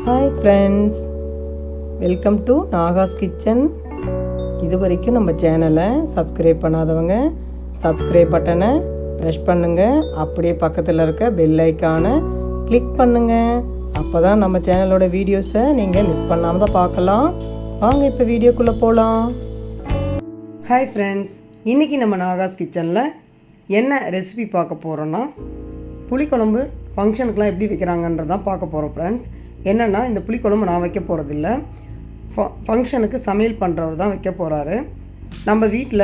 Hi friends, welcome to Nahash kitchen. இது வரைக்கும் நம்ம சேனலை சப்ஸ்கிரைப் பண்ணாதவங்க சப்ஸ்கிரைப் பட்டனை ப்ரெஸ் பண்ணுங்கள். அப்படியே பக்கத்தில் இருக்க பெல் ஐக்கானை கிளிக் பண்ணுங்கள். அப்போ தான் நம்ம சேனலோட வீடியோஸை நீங்கள் மிஸ் பண்ணாமல் தான் பார்க்கலாம். வாங்க இப்போ வீடியோக்குள்ளே போகலாம். ஹாய் ஃப்ரெண்ட்ஸ், இன்றைக்கி நம்ம நாகாஸ் கிச்சனில் என்ன ரெசிபி பார்க்க போகிறோன்னா, புளிக்குழம்பு ஃபங்க்ஷனுக்குலாம் எப்படி வைக்கிறாங்கன்றதான் பார்க்க போகிறோம் ஃப்ரெண்ட்ஸ். என்னென்னா, இந்த புளிக்குழம்பு நான் வைக்க போகிறதில்ல, ஃபங்க்ஷனுக்கு சமையல் பண்ணுறவர் தான் வைக்க போகிறாரு. நம்ம வீட்டில்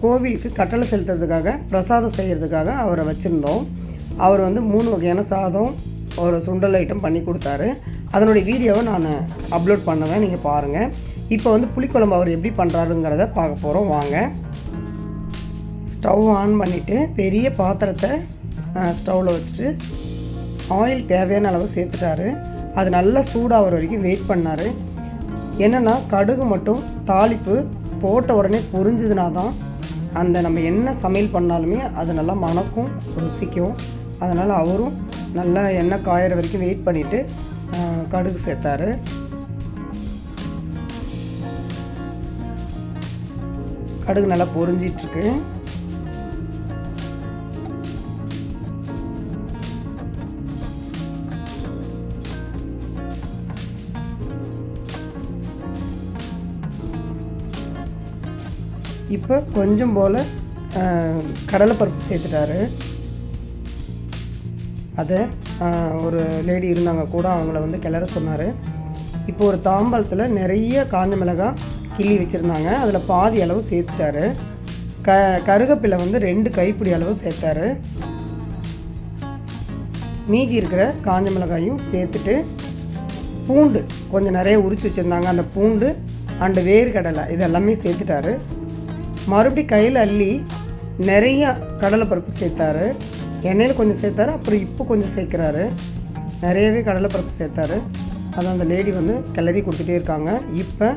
கோவிலுக்கு கட்டளை செலுத்துறதுக்காக பிரசாதம் செய்கிறதுக்காக அவரை வச்சுருந்தோம். அவர் 3 வகையான சாதம் ஒரு சுண்டல் ஐட்டம் பண்ணி கொடுத்தாரு. அதனுடைய வீடியோவை நான் அப்லோட் பண்ணுவேன், நீங்கள் பாருங்கள். இப்போ புளிக்குழம்பு அவர் எப்படி பண்ணுறாருங்கிறத பார்க்க போகிறோம். வாங்க. ஸ்டவ் ஆன் பண்ணிவிட்டு பெரிய பாத்திரத்தை ஸ்டவ்வில் வச்சுட்டு ஆயில் தேவையான அளவு சேர்த்துட்டாரு. அது நல்லா சூடாகிற வரைக்கும் வெயிட் பண்ணார். என்னென்னா, கடுகு மட்டும் தாளிப்பு போட்ட உடனே பொரிஞ்சதுனா தான் அந்த நம்ம என்ன சமையல் பண்ணாலுமே அது நல்லா மணக்கும், ருசிக்கும். அதனால் அவரும் நல்லா எண்ணெய் காயிற வரைக்கும் வெயிட் பண்ணிவிட்டு கடுகு சேர்த்தாரு. கடுகு நல்லா பொரிஞ்சிட்ருக்கு. இப்போ கொஞ்சம் போல் கடலைப்பருப்பு சேர்த்துட்டாரு. அதை ஒரு லேடி இருந்தாங்க கூட, அவங்கள கிளற சொன்னார். இப்போ ஒரு தாம்பாளத்தில் நிறைய காஞ்ச மிளகாய் கிள்ளி வச்சுருந்தாங்க, அதில் பாதி அளவு சேர்த்துட்டாரு. கருகப்பிலை 2 கைப்பிடி அளவு சேர்த்தாரு. மீதி இருக்கிற காஞ்ச மிளகாயும் சேர்த்துட்டு, பூண்டு கொஞ்சம் நிறைய உரித்து வச்சுருந்தாங்க, அந்த பூண்டு அண்டு வேர்க்கடலை இதெல்லாமே சேர்த்துட்டாரு. மறுபடி கையில் அள்ளி நிறைய கடலைப்பருப்பு சேர்த்தாரு. எண்ணெயில் கொஞ்சம் சேர்த்தாரு, அப்புறம் இப்போ கொஞ்சம் சேர்க்குறாரு. நிறையவே கடலைப்பருப்பு சேர்த்தாரு. அதை அந்த லேடி கிளறி கொடுத்துட்டே இருக்காங்க. இப்போ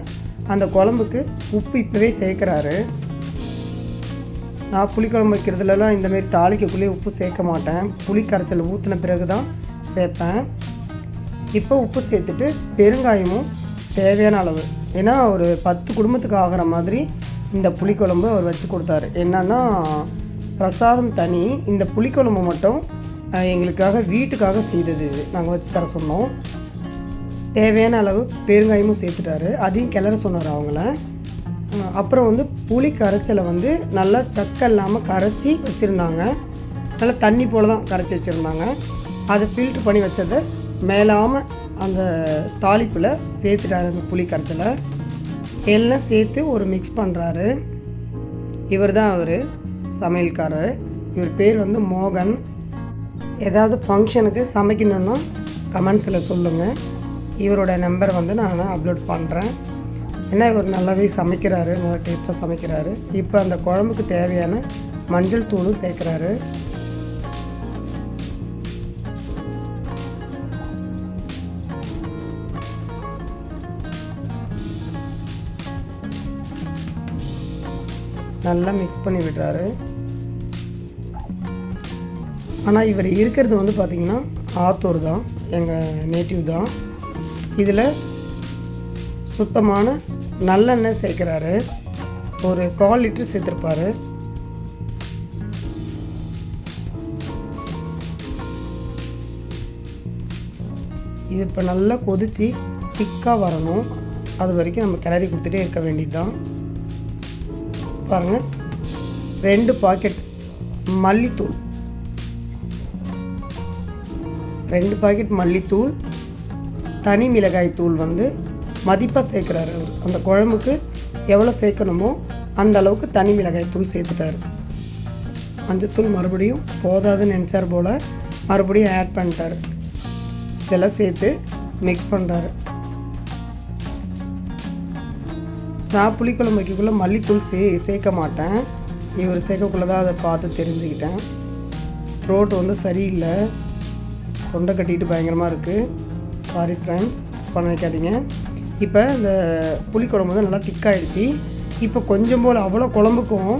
அந்த குழம்புக்கு உப்பு இப்போவே சேர்க்குறாரு. நான் புளிக்குழம்பு வைக்கிறதுலலாம் இந்தமாரி தாளிக்கக்குள்ளேயே உப்பு சேர்க்க மாட்டேன், புளி கரைச்சல் ஊற்றின பிறகு தான் சேர்ப்பேன். இப்போ உப்பு சேர்த்துட்டு பெருங்காயமும் தேவையான அளவு, ஏன்னா ஒரு 10 குடும்பத்துக்கு ஆகிற மாதிரி இந்த புளிக்குழம்பு அவர் வச்சு கொடுத்தாரு. என்னன்னா, பிரசாதம் தனி, இந்த புளிக்குழம்பு மட்டும் எங்களுக்காக வீட்டுக்காக செய்தது. நாங்கள் வச்சு தர சொன்னோம். தேவையான அளவு பெருங்காயமும் சேர்த்துட்டாரு. அதையும் கிளற சொன்னார் அவங்கள. அப்புறம் புளி கரைச்சலை நல்லா சக்கை இல்லாமல் கரைச்சி வச்சுருந்தாங்க. நல்லா தண்ணி போல் தான் கரைச்சி வச்சுருந்தாங்க. அதை ஃபில்ட்ரு பண்ணி வச்சதை மேலாமல் அந்த தாளிப்பில் சேர்த்துட்டாரு. அந்த புளி கரைச்சலை எல்லாம் சேர்த்து ஒரு மிக்ஸ் பண்ணுறாரு. இவர் தான் அவர் சமையல்காரர். இவர் பேர் மோகன். ஏதாவது ஃபங்க்ஷனுக்கு சமைக்கணுன்னா கமெண்ட்ஸில் சொல்லுங்கள். இவரோட நம்பரை நான் அப்லோட் பண்ணுறேன். ஏன்னா இவர் நல்லாவே சமைக்கிறாரு, நல்லா டேஸ்ட்டாக சமைக்கிறாரு. இப்போ அந்த குழம்புக்கு தேவையான மஞ்சள் தூளும் சேர்க்குறாரு. நல்லா மிக்ஸ் பண்ணி விடுறாரு. ஆனால் இவர் இருக்கிறது பார்த்திங்கன்னா ஆத்தூர் தான், எங்கள் நேட்டிவ் தான். இதில் சுத்தமான நல்லெண்ணெய் சேர்க்குறாரு. ஒரு 1/4 லிட்டர் சேர்த்துருப்பார். இது இப்போ நல்லா கொதித்து திக்காக வரணும். அது வரைக்கும் நம்ம கிளறி கொடுத்துட்டே இருக்க வேண்டியது தான். பாருங்கள், 2 பாக்கெட் மல்லித்தூள், 2 பாக்கெட் மல்லித்தூள், தனி மிளகாய் தூள் மதிப்பாக சேர்க்குறாரு. அவர் அந்த குழம்புக்கு எவ்வளோ சேர்க்கணுமோ அந்த அளவுக்கு தனி மிளகாய் தூள் சேர்த்துட்டாரு. மஞ்சத்தூள் மறுபடியும் போதாதுன்னு நினச்சார் போல், மறுபடியும் ஆட் பண்ணிட்டார். இதெல்லாம் சேர்த்து மிக்ஸ் பண்ணுறாரு. நான் புளிக்குழம்பு வைக்கக்குள்ளே மல்லித்தூள் சேர்க்க மாட்டேன். இவர் சேர்க்கக்குள்ளே தான் அதை பார்த்து தெரிஞ்சுக்கிட்டேன். த்ரோட் சரியில்லை, தொண்டை கட்டிட்டு பயங்கரமாக இருக்குது. சாரி ஃப்ரெண்ட்ஸ், பண்ண வைக்காதீங்க. இப்போ இந்த புளிக்குழம்பு நல்லா திக்காயிடுச்சு. இப்போ கொஞ்சம் போல், அவ்வளோ குழம்புக்கும்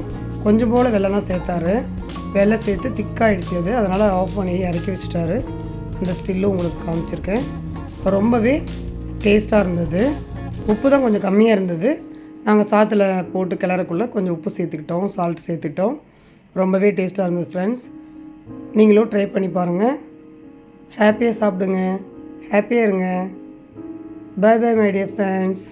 கொஞ்சம் போல் வெல்லம் சேர்த்தாரு. வெல்லம் சேர்த்து திக்காயிடுச்சு அது, அதனால் ஆஃப் பண்ணி இறக்கி வச்சுட்டாரு. இந்த ஸ்டில்லும் உங்களுக்கு காமிச்சிருக்கேன். ரொம்பவே டேஸ்ட்டாக இருந்தது. உப்பு தான் கொஞ்சம் கம்மியாக இருந்தது. நாங்கள் சாத்தில் போட்டு கிளறக்குள்ளே கொஞ்சம் உப்பு சேர்த்துக்கிட்டோம், சால்ட் சேர்த்துக்கிட்டோம். ரொம்பவே டேஸ்ட்டாக இருந்தது ஃப்ரெண்ட்ஸ். நீங்களும் ட்ரை பண்ணி பாருங்கள். ஹாப்பியாக சாப்பிடுங்க, ஹாப்பியாக இருங்க. Bye bye my dear friends.